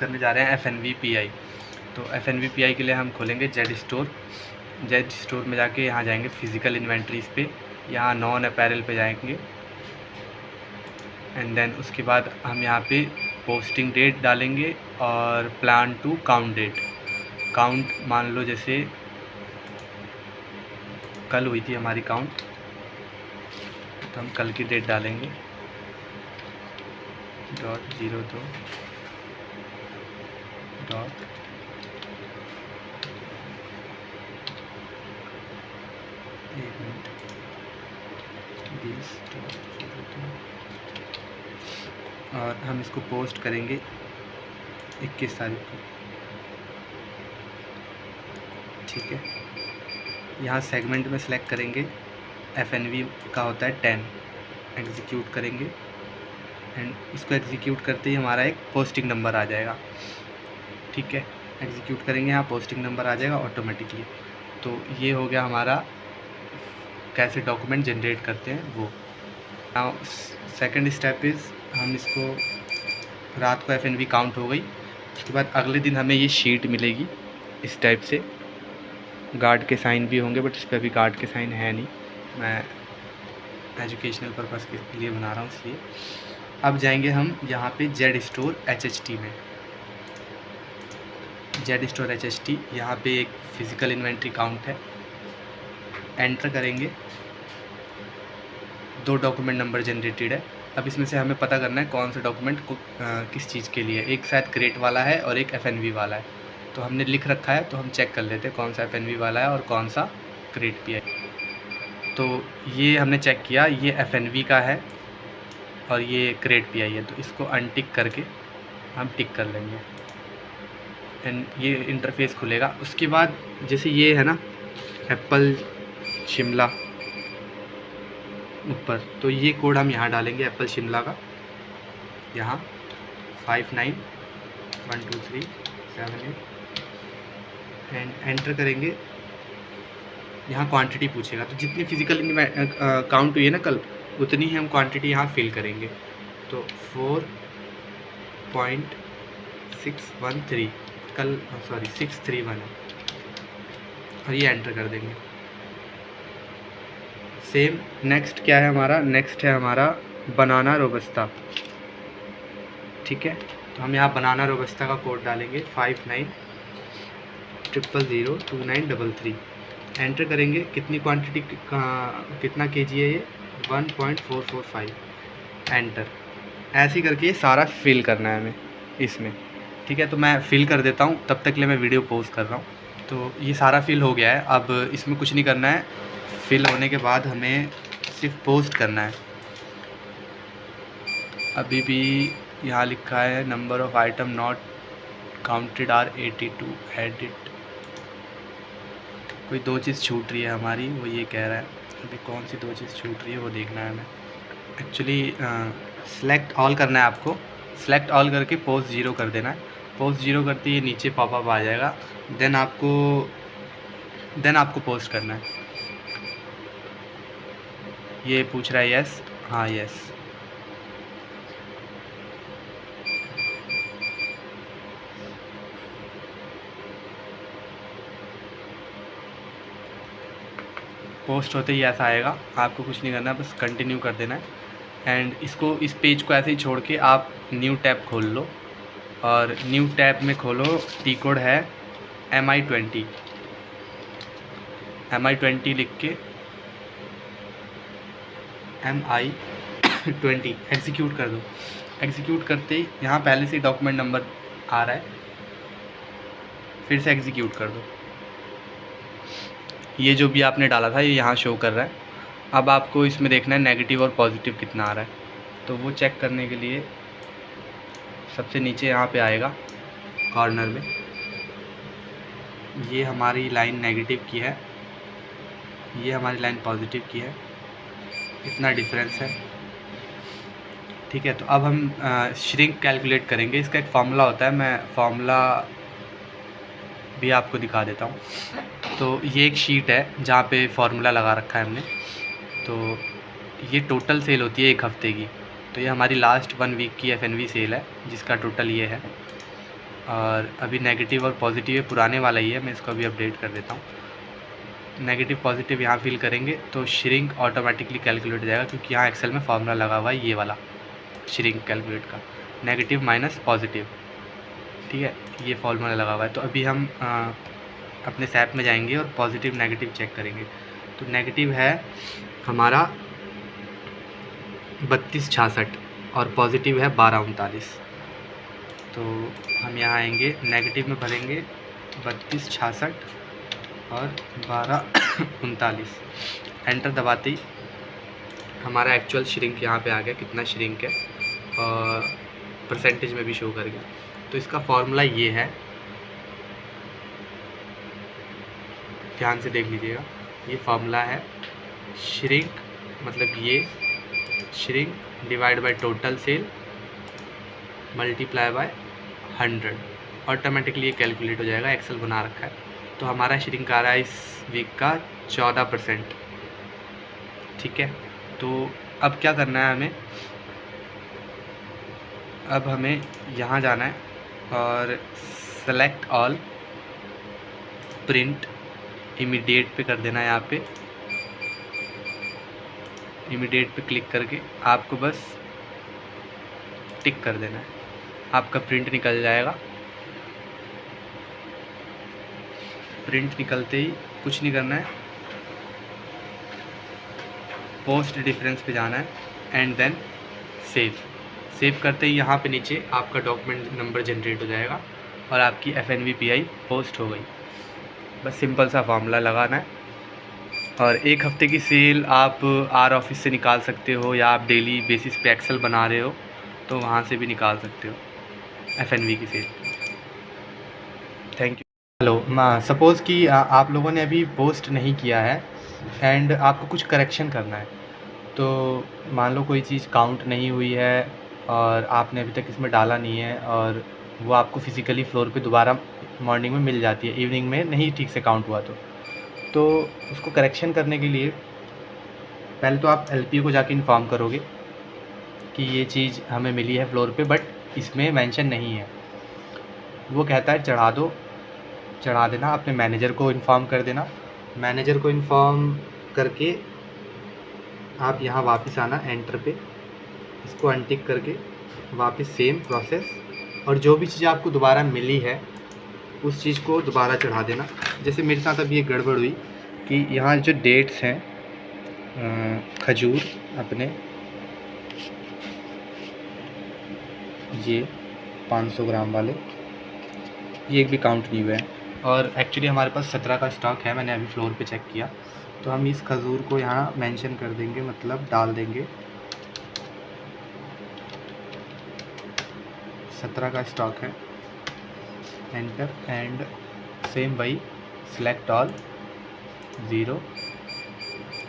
करने जा रहे हैं FNVPI। तो FNVPI के लिए हम खोलेंगे जेड स्टोर में जाके यहाँ जाएंगे फिज़िकल इन्वेंट्रीज़ पे, यहाँ नॉन अपैरल पे जाएंगे एंड देन उसके बाद हम यहाँ पे पोस्टिंग डेट डालेंगे और plan to count date. Count मान लो जैसे कल हुई थी हमारी काउंट, तो हम कल की डेट डालेंगे .02 और हम इसको पोस्ट करेंगे 21 तारीख को। ठीक है, यहाँ सेगमेंट में सेलेक्ट करेंगे, FNV का होता है 10, एग्जीक्यूट करेंगे एंड इसको एग्जीक्यूट करते ही हमारा एक पोस्टिंग नंबर आ जाएगा। ठीक है, एग्जीक्यूट करेंगे, यहाँ पोस्टिंग नंबर आ जाएगा ऑटोमेटिकली। तो ये हो गया हमारा कैसे डॉक्यूमेंट जनरेट करते हैं वो। नाउ सेकंड स्टेप इज़ हम इसको रात को FNV काउंट हो गई, उसके बाद अगले दिन हमें ये शीट मिलेगी इस टाइप से। गार्ड के साइन भी होंगे बट इस पर अभी गार्ड के साइन है नहीं, मैं एजुकेशनल पर्पज़ के लिए बना रहा हूँ इसलिए। अब जाएंगे हम यहाँ पे जेड स्टोर HHT में। जेड स्टोर HHT, यहाँ पे एक फ़िज़िकल इन्वेंट्री काउंट है, एंटर करेंगे। 2 डॉक्यूमेंट नंबर जनरेटेड है। अब इसमें से हमें पता करना है कौन सा डॉक्यूमेंट किस चीज़ के लिए। एक शायद क्रेट वाला है और एक FNV वाला है, तो हमने लिख रखा है, तो हम चेक कर लेते हैं कौन सा FNV वाला है और कौन सा क्रेट PI। तो ये हमने चेक किया, ये FNV का है और ये क्रेट PI है, तो इसको अनटिक करके हम टिक कर लेंगे एंड ये इंटरफेस खुलेगा। उसके बाद जैसे ये है ना एप्पल शिमला ऊपर, तो ये कोड हम यहाँ डालेंगे एप्पल शिमला का, यहाँ 591237 एंड एंटर करेंगे। यहाँ क्वांटिटी पूछेगा, तो जितनी फिज़िकल काउंट हुई है ना कल, उतनी ही हम क्वांटिटी यहाँ फिल करेंगे। तो 4.613 कल, सॉरी 631 है, और ये एंटर कर देंगे। सेम नेक्स्ट क्या है हमारा, नेक्स्ट है हमारा बनाना रोबस्ता। ठीक है, तो हम यहाँ बनाना रोबस्ता का कोड डालेंगे 5900002933, एंटर करेंगे। कितनी क्वांटिटी कितना kg है ये, 1.445, एंटर। ऐसे ही करके ये सारा फिल करना है हमें इसमें। ठीक है, तो मैं फ़िल कर देता हूँ, तब तक के लिए मैं वीडियो पॉज कर रहा हूँ। तो ये सारा फिल हो गया है, अब इसमें कुछ नहीं करना है। फिल होने के बाद हमें सिर्फ पोस्ट करना है। अभी भी यहाँ लिखा है number of item not counted are 82, edit. कोई 2 चीज़ छूट रही है हमारी, वो ये कह रहा है। अभी कौन सी 2 चीज़ छूट रही है वो देखना है हमें। एक्चुअली सेलेक्ट ऑल करना है आपको, सेलेक्ट ऑल करके पोस्ट 0 कर देना है। पोस्ट 0 करते ही नीचे पॉपअप आ जाएगा, देन आपको पोस्ट करना है। ये पूछ रहा है यस, हाँ यस। पोस्ट होते ही ऐसा आएगा, आपको कुछ नहीं करना है, बस कंटिन्यू कर देना है। एंड इसको, इस पेज को ऐसे ही छोड़ के आप न्यू टैब खोल लो, और न्यू टैब में खोलो, टी कोड है MI20 लिख के MI20 एग्जीक्यूट कर दो। एग्जीक्यूट करते ही यहाँ पहले से डॉक्यूमेंट नंबर आ रहा है, फिर से एग्जीक्यूट कर दो। ये जो भी आपने डाला था ये यहाँ शो कर रहा है। अब आपको इसमें देखना है नेगेटिव और पॉजिटिव कितना आ रहा है, तो वो चेक करने के लिए सबसे नीचे यहाँ पे आएगा कॉर्नर में, ये हमारी लाइन नेगेटिव की है, ये हमारी लाइन पॉजिटिव की है, इतना डिफरेंस है। ठीक है, तो अब हम श्रिंक कैलकुलेट करेंगे। इसका एक फार्मूला होता है, मैं फार्मूला भी आपको दिखा देता हूँ। तो ये एक शीट है जहाँ पे फार्मूला लगा रखा है हमने। तो ये टोटल सेल होती है 1 हफ़्ते की, तो ये हमारी लास्ट 1 वीक की FNV सेल है जिसका टोटल ये है। और अभी नेगेटिव और पॉजिटिव पुराने वाला ही है, मैं इसको अभी अपडेट कर देता हूँ। नेगेटिव पॉजिटिव यहाँ फिल करेंगे तो श्रिंक ऑटोमेटिकली कैलकुलेट हो जाएगा, क्योंकि यहाँ एक्सेल में फार्मूला लगा हुआ है ये वाला श्रिंक कैलकुलेट का, नेगेटिव माइनस पॉजिटिव। ठीक है, ये फार्मूला लगा हुआ है। तो अभी हम अपने सैप में जाएंगे और पॉजिटिव नेगेटिव चेक करेंगे। तो नेगेटिव है हमारा 3266 और पॉजिटिव है 1239। तो हम यहाँ आएंगे, नेगेटिव में भरेंगे 3266 और 1239। एंटर दबाते ही हमारा एक्चुअल श्रिंक यहाँ पे आ गया, कितना श्रिंक है, और परसेंटेज में भी शो कर गया। तो इसका फॉर्मूला ये है, ध्यान से देख लीजिएगा। ये फार्मूला है श्रिंक, मतलब ये shrink divide by total sale multiply by 100, automatically ये कैलकुलेट हो जाएगा, एक्सेल बना रखा है। तो हमारा श्रिंक आ रहा है इस वीक का 14%। ठीक है, तो अब क्या करना है हमें, अब हमें यहाँ जाना है और सेलेक्ट ऑल, प्रिंट इमीडिएट पे कर देना है। यहाँ पे इमीडिएट पे क्लिक करके आपको बस टिक कर देना है, आपका प्रिंट निकल जाएगा। प्रिंट निकलते ही कुछ नहीं करना है, पोस्ट डिफरेंस पे जाना है एंड देन सेव। सेव करते ही यहाँ पे नीचे आपका डॉक्यूमेंट नंबर जनरेट हो जाएगा और आपकी FNVPI पोस्ट हो गई। बस सिंपल सा फार्मूला लगाना है। और एक हफ्ते की सेल आप आर ऑफिस से निकाल सकते हो, या आप डेली बेसिस पे एक्सेल बना रहे हो तो वहाँ से भी निकाल सकते हो FNV की cell. Thank you. Hello, suppose कि आप लोगों ने अभी पोस्ट नहीं किया है एंड आपको कुछ करेक्शन करना है। तो मान लो कोई चीज़ काउंट नहीं हुई है और आपने अभी तक इसमें डाला नहीं है, और वो आपको फिज़िकली फ्लोर पे दोबारा मॉर्निंग में मिल जाती है, इवनिंग में नहीं ठीक से काउंट हुआ तो उसको करेक्शन करने के लिए पहले तो आप LPO को जाके इन्फॉर्म करोगे कि ये चीज़ हमें मिली है फ्लोर पे, बट इसमें मेंशन नहीं है। वो कहता है चढ़ा दो, चढ़ा देना, अपने मैनेजर को इन्फॉर्म कर देना। मैनेजर को इन्फॉर्म करके आप यहाँ वापस आना, एंटर पे इसको अनटिक करके वापस सेम प्रोसेस, और जो भी चीज़ आपको दोबारा मिली है उस चीज़ को दोबारा चढ़ा देना। जैसे मेरे साथ अभी ये गड़बड़ हुई कि यहाँ जो डेट्स हैं, खजूर अपने ये 500 ग्राम वाले, ये एक भी काउंट नहीं हुए हैं, और एक्चुअली हमारे पास 17 का स्टॉक है, मैंने अभी फ्लोर पे चेक किया। तो हम इस खजूर को यहाँ मेंशन कर देंगे, मतलब डाल देंगे 17 का स्टॉक है, एंटर एंड सेम वही select all 0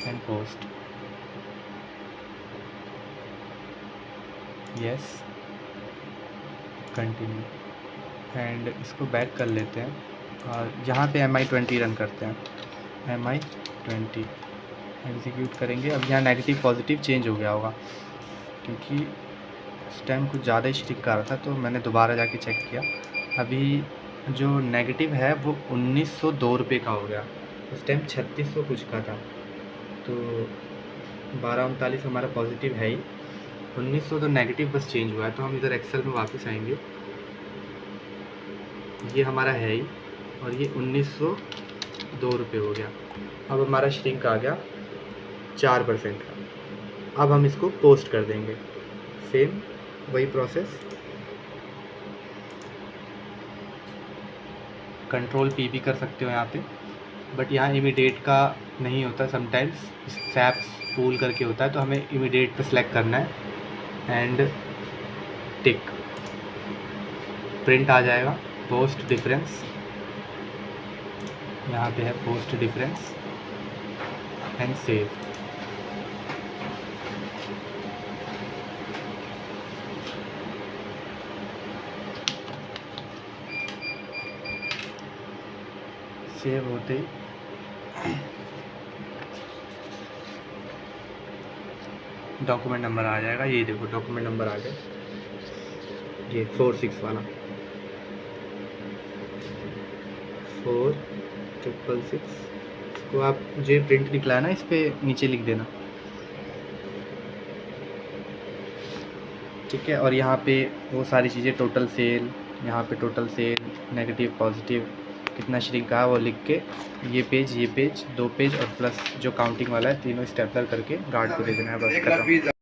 and post, yes continue, and इसको बैक कर लेते हैं और यहाँ पे MI20 रन करते हैं। MI20 एग्जीक्यूट करेंगे। अब यहाँ नेगेटिव पॉजिटिव चेंज हो गया होगा, क्योंकि उस टाइम कुछ ज़्यादा ही श्रिंक आ रहा था, तो मैंने दोबारा जाके चेक किया। अभी जो नेगेटिव है वो 1902 रुपये का हो गया, उस टाइम 3600 कुछ का था। तो 1239 हमारा पॉजिटिव है ही, 1900 तो नेगेटिव बस चेंज हुआ है। तो हम इधर एक्सेल में वापस आएंगे, ये हमारा है ही, और ये 1902 रुपये हो गया। अब हमारा श्रिंक आ गया 4% का। अब हम इसको पोस्ट कर देंगे, सेम वही प्रोसेस, Ctrl+P भी कर सकते हो यहाँ पे, बट यहाँ इमीडिएट का नहीं होता, समटाइम्स सैप पूल करके होता है। तो हमें इमीडिएट पे सिलेक्ट करना है एंड टिक, प्रिंट आ जाएगा पोस्ट डिफरेंस, यहाँ पे है post difference and save. Save होते ही डॉक्यूमेंट नंबर आ जाएगा, ये देखो डॉक्यूमेंट नंबर आ गया, ये 46 वाला। 4,666। इसको आप जो प्रिंट निकला है ना, इस पर नीचे लिख देना, ठीक है। और यहाँ पे वो सारी चीज़ें, टोटल सेल, यहाँ पे टोटल सेल, नेगेटिव पॉजिटिव, कितना श्रिंक कहा वो लिख के, ये पेज 2 पेज और प्लस जो काउंटिंग वाला है, तीनों स्टेपलर करके गार्ड को दे देना है, बस खत्म।